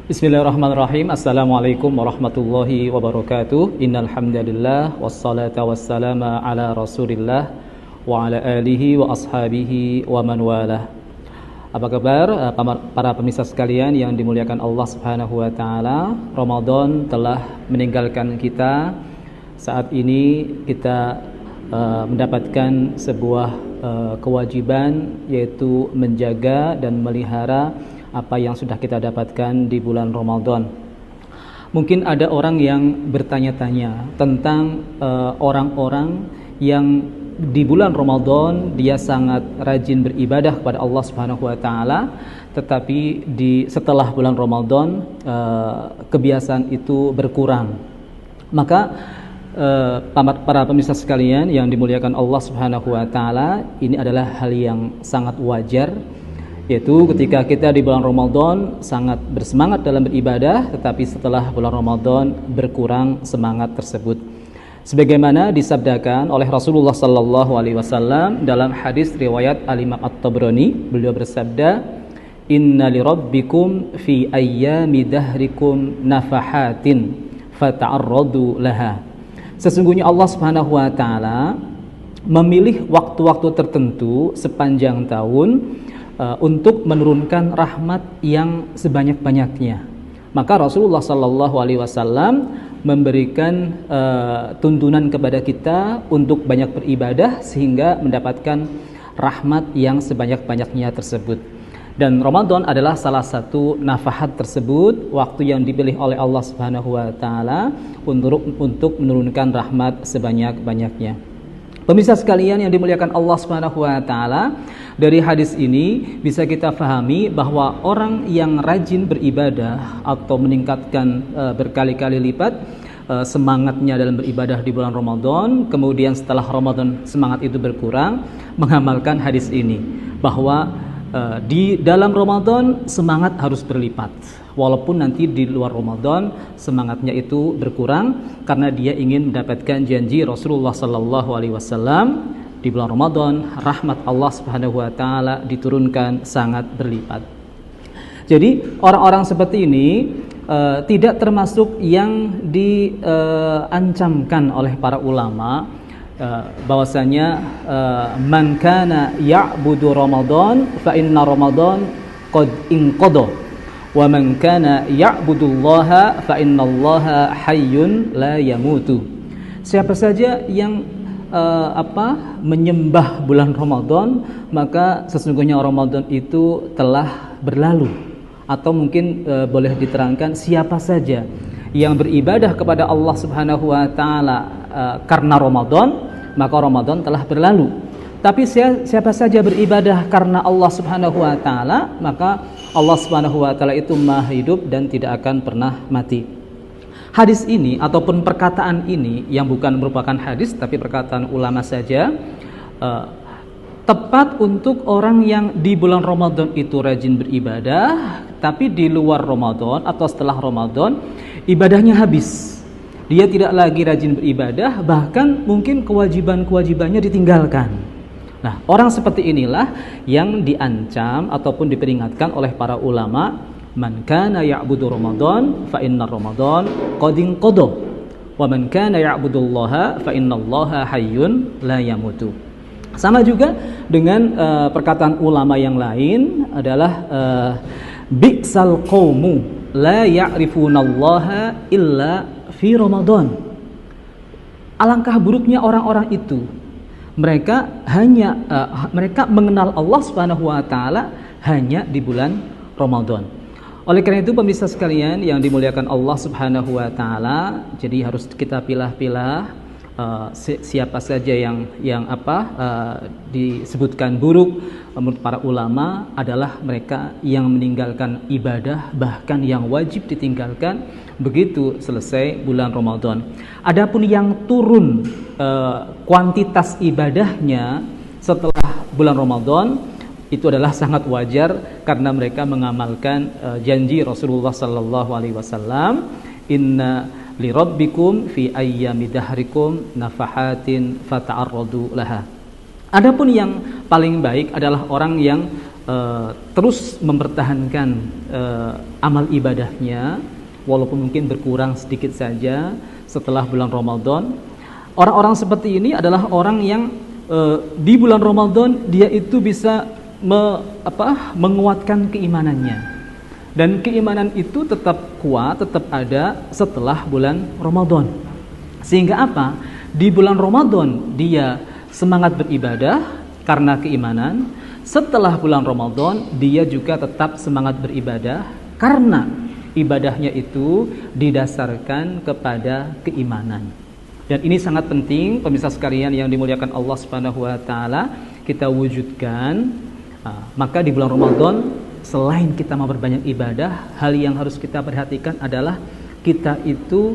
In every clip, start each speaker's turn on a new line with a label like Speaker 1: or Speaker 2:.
Speaker 1: Bismillahirrahmanirrahim. Assalamualaikum warahmatullahi wabarakatuh. Innal hamdalillah wassalatu wassalamu ala Rasulillah wa ala alihi wa ashabihi wa man walah. Apa kabar para pemirsa sekalian yang dimuliakan Allah Subhanahu wa taala? Ramadan telah meninggalkan kita. Saat ini kita mendapatkan sebuah kewajiban, yaitu menjaga dan melihara apa yang sudah kita dapatkan di bulan Ramadan. Mungkin ada orang yang bertanya-tanya tentang orang-orang yang di bulan Ramadan dia sangat rajin beribadah kepada Allah Subhanahu wa taala, tetapi setelah bulan Ramadan kebiasaan itu berkurang. Maka para pemirsa sekalian yang dimuliakan Allah Subhanahu wa taala, ini adalah hal yang sangat wajar, yaitu ketika kita di bulan Ramadan sangat bersemangat dalam beribadah, tetapi setelah bulan Ramadan berkurang semangat tersebut. Sebagaimana disabdakan oleh Rasulullah sallallahu alaihi wasallam dalam hadis riwayat Al-Imam At-Tabrani, beliau bersabda, "Inna li rabbikum fi ayyami dahrikum nafahatin fata'arradu laha." Sesungguhnya Allah Subhanahu wa taala memilih waktu-waktu tertentu sepanjang tahun untuk menurunkan rahmat yang sebanyak-banyaknya. Maka Rasulullah sallallahu alaihi wasallam memberikan tuntunan kepada kita untuk banyak beribadah sehingga mendapatkan rahmat yang sebanyak-banyaknya tersebut. Dan Ramadan adalah salah satu nafahat tersebut, waktu yang dipilih oleh Allah Subhanahu wa taala untuk menurunkan rahmat sebanyak-banyaknya. Pemirsa sekalian yang dimuliakan Allah Subhanahu wa taala, dari hadis ini bisa kita fahami bahwa orang yang rajin beribadah atau meningkatkan berkali-kali lipat semangatnya dalam beribadah di bulan Ramadan, kemudian setelah Ramadan semangat itu berkurang, mengamalkan hadis ini bahwa di dalam Ramadan semangat harus berlipat, walaupun nanti di luar Ramadan semangatnya itu berkurang karena dia ingin mendapatkan janji Rasulullah sallallahu alaihi wasallam, di bulan Ramadan rahmat Allah Subhanahu wa taala diturunkan sangat berlipat. Jadi orang-orang seperti ini tidak termasuk yang diancamkan oleh para ulama, bahwasanya man kana ya'budu Ramadan fa inna Ramadan qad inqadha wa man kana ya'budullaha fa innallaha hayyun la yamutu. Siapa saja yang menyembah bulan Ramadan, maka sesungguhnya Ramadan itu telah berlalu. Atau mungkin boleh diterangkan, siapa saja yang beribadah kepada Allah Subhanahu wa taala karena Ramadan, maka Ramadan telah berlalu. Tapi siapa saja beribadah karena Allah Subhanahu wa taala, maka Allah Subhanahu wa taala itu Maha hidup dan tidak akan pernah mati. Hadis ini ataupun perkataan ini yang bukan merupakan hadis tapi perkataan ulama saja, tepat untuk orang yang di bulan Ramadan itu rajin beribadah, tapi di luar Ramadan atau setelah Ramadan ibadahnya habis. Dia tidak lagi rajin beribadah, bahkan mungkin kewajiban-kewajibannya ditinggalkan. Nah, orang seperti inilah yang diancam ataupun diperingatkan oleh para ulama, man kana ya'budu Ramadan fa inna Ramadan qad inqadha wa man kana ya'budullaha fa innallaha hayyun la yamutu. Sama juga dengan perkataan ulama yang lain adalah bi'sal qaumu la ya'rifunallaha illa fi Ramadan. Alangkah buruknya orang-orang itu. Mereka mengenal Allah Subhanahu wa taala hanya di bulan Ramadan. Oleh karena itu pemirsa sekalian yang dimuliakan Allah Subhanahu wa taala, jadi harus kita pilah-pilah siapa saja yang disebutkan buruk menurut para ulama adalah mereka yang meninggalkan ibadah, bahkan yang wajib ditinggalkan begitu selesai bulan Ramadan. Adapun yang turun kuantitas ibadahnya setelah bulan Ramadan, itu adalah sangat wajar karena mereka mengamalkan janji Rasulullah sallallahu alaihi wasallam, inna li rabbikum fi ayyami dahrikum nafahatin fata'arradu laha. Adapun yang paling baik adalah orang yang terus mempertahankan amal ibadahnya, walaupun mungkin berkurang sedikit saja setelah bulan Ramadan. Orang-orang seperti ini adalah orang yang di bulan Ramadan dia itu bisa menguatkan keimanannya, dan keimanan itu tetap kuat, tetap ada setelah bulan Ramadan. Sehingga apa? Di bulan Ramadan dia semangat beribadah karena keimanan. Setelah bulan Ramadan dia juga tetap semangat beribadah karena ibadahnya itu didasarkan kepada keimanan. Dan ini sangat penting pemirsa sekalian yang dimuliakan Allah Subhanahu wa taala kita wujudkan. Maka di bulan Ramadan selain kita mau berbanyak ibadah, hal yang harus kita perhatikan adalah kita itu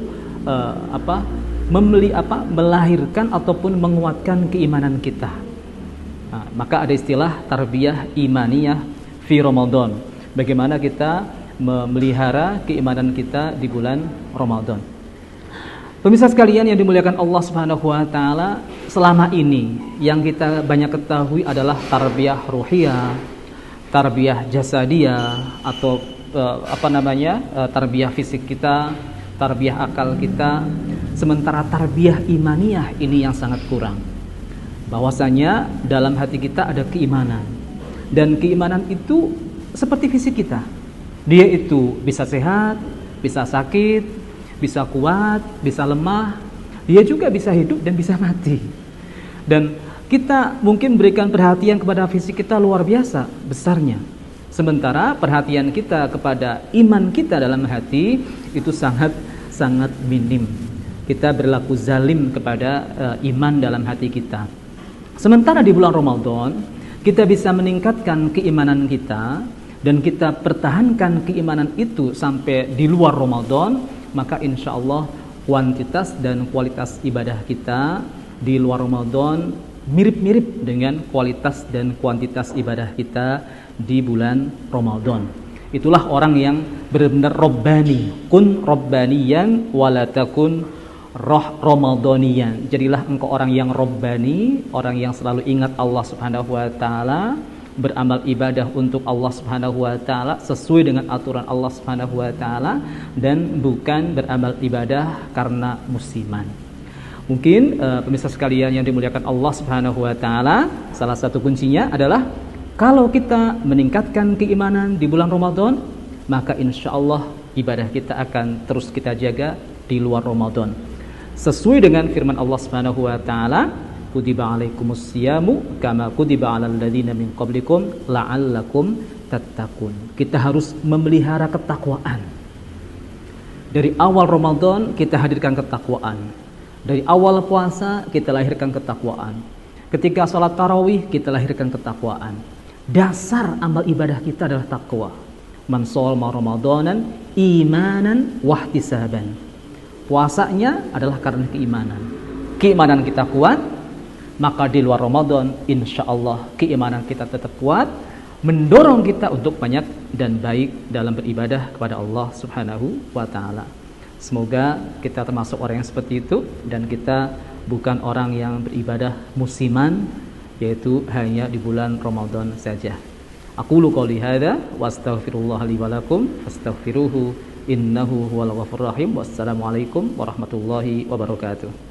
Speaker 1: melahirkan ataupun menguatkan keimanan kita. Maka ada istilah tarbiyah imaniyah fi Ramadan. Bagaimana kita memelihara keimanan kita di bulan Ramadan. Pemirsa sekalian yang dimuliakan Allah Subhanahu wa taala, selama ini yang kita banyak ketahui adalah tarbiyah ruhiyah, tarbiyah jasadiyah, atau tarbiyah fisik kita, tarbiyah akal kita. Sementara tarbiyah imaniyah ini yang sangat kurang. Bahwasanya dalam hati kita ada keimanan, dan keimanan itu seperti fisik kita. Dia itu bisa sehat, bisa sakit, bisa kuat, bisa lemah. Dia juga bisa hidup dan bisa mati. Dan kita mungkin berikan perhatian kepada fisik kita luar biasa besarnya, sementara perhatian kita kepada iman kita dalam hati itu sangat minim. Kita berlaku zalim kepada iman dalam hati kita. Sementara di bulan Ramadan kita bisa meningkatkan keimanan kita dan kita pertahankan keimanan itu sampai di luar Ramadan, maka insya Allah kuantitas dan kualitas ibadah kita di luar Ramadan mirip-mirip dengan kualitas dan kuantitas ibadah kita di bulan Ramadan. Itulah orang yang benar-benar Rabbani. Kun Rabbaniyan walatakun Ramadaniyan. Jadilah engkau orang yang Rabbani, orang yang selalu ingat Allah Subhanahu wa taala, beramal ibadah untuk Allah Subhanahu wa taala sesuai dengan aturan Allah Subhanahu wa taala, dan bukan beramal ibadah karena musiman. Mungkin pemirsa sekalian yang dimuliakan Allah Subhanahu wa taala, salah satu kuncinya adalah kalau kita meningkatkan keimanan di bulan Ramadan, maka insya Allah ibadah kita akan terus kita jaga di luar Ramadan. Sesuai dengan firman Allah Subhanahu wa taala, kutiba alaikumus siyamu kama kutiba alal ladzina min qablikum la'allakum tattaqun. Kita harus memelihara ketakwaan. Dari awal Ramadan kita hadirkan ketakwaan. Dari awal puasa kita lahirkan ketakwaan. Ketika salat tarawih kita lahirkan ketakwaan. Dasar amal ibadah kita adalah takwa. Man shoma ramadanan imanan wahtisaban. Puasanya adalah karena keimanan. Keimanan kita kuat, maka di luar Ramadan insya Allah keimanan kita tetap kuat, mendorong kita untuk banyak dan baik dalam beribadah kepada Allah Subhanahu wa taala. Semoga kita termasuk orang yang seperti itu, dan kita bukan orang yang beribadah musiman, yaitu hanya di bulan Ramadan saja. Aqulu qouli hadza wa astaghfirullah li wa lakum fastaghfiruhu innahu huwal ghafurur rahim. Wassalamualaikum warahmatullahi wabarakatuh.